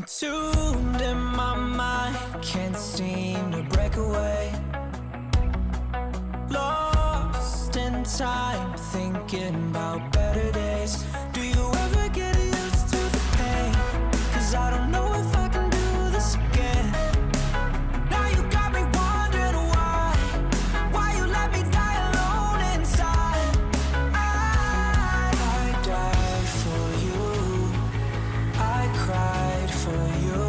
Entombed in my mind, can't seem to break away. Lost in time, thinking about better days. Do you ever get used to the pain? 'Cause I don't know if I can do this again. Now you got me wondering why you let me die alone inside. I died for you, I cried for you,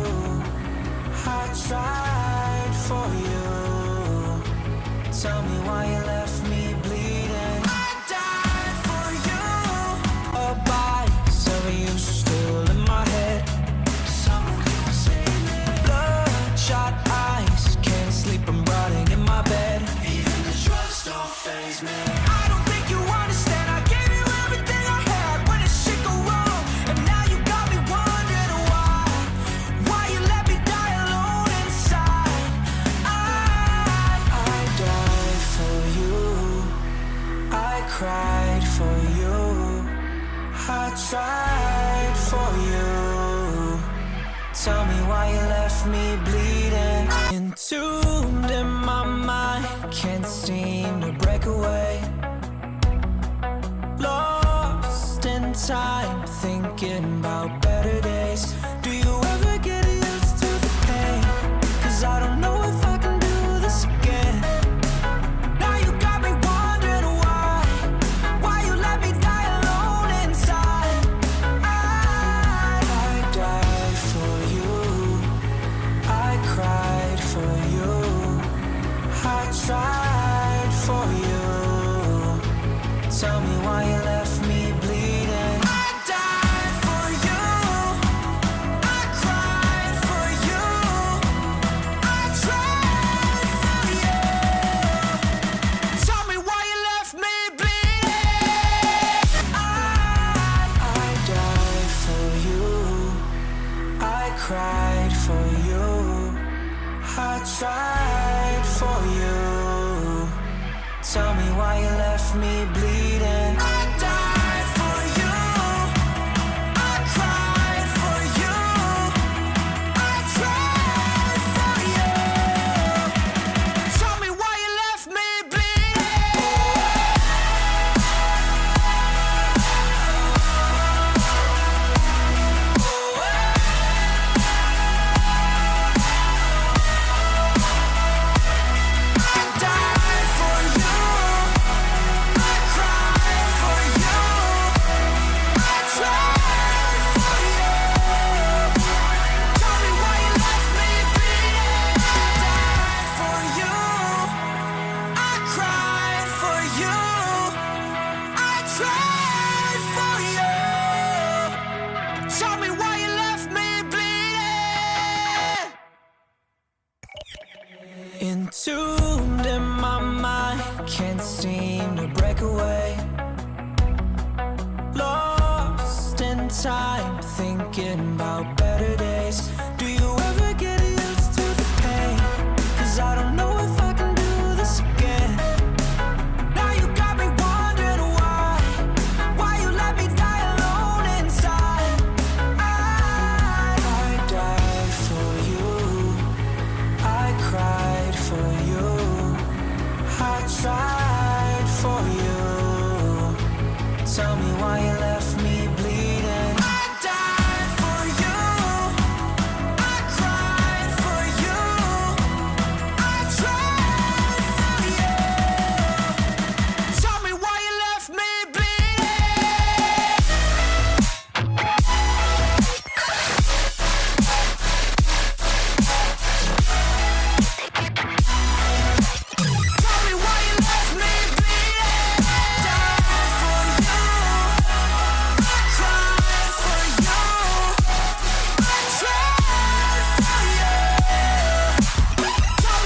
I tried for you. Tell me why you left me bleeding. I died for you. A box of you still in my head. Someone save me. Bloodshot eyes, can't sleep, I'm rotting in my bed. Even the drugs don't faze me. I don't think you understand. I gave you everything I had when it shit go wrong, and now you got me wondering why you let me die alone inside. I died for you, I cried for you, I tried for you. Tell me why you left me bleeding. Entombed in my mind, can't seem to break away. Lost in time, thinking about better days. Do you ever get used to the pain? 'Cause I don't know if I can do this again. Now you got me wondering why you let me die alone inside. I died for you, I cried for you, I tried for you. Tell me why you left me bleeding. I died for you, I cried for you, I tried for you. Tell me why you left me bleeding. I died for you, I cried for you, I tried for you. Tell me why you left me bleeding. I died for you, I cried for you, I tried for you. Tell me why you left me bleeding. I died for you, I cried for you, I tried for you. Tell me why you left me bleeding. I died for you, I cried for you, I tried for you. Tell me why you left me bleeding. Entombed in my mind, can't seem to break away. Lost in time, thinking about better days.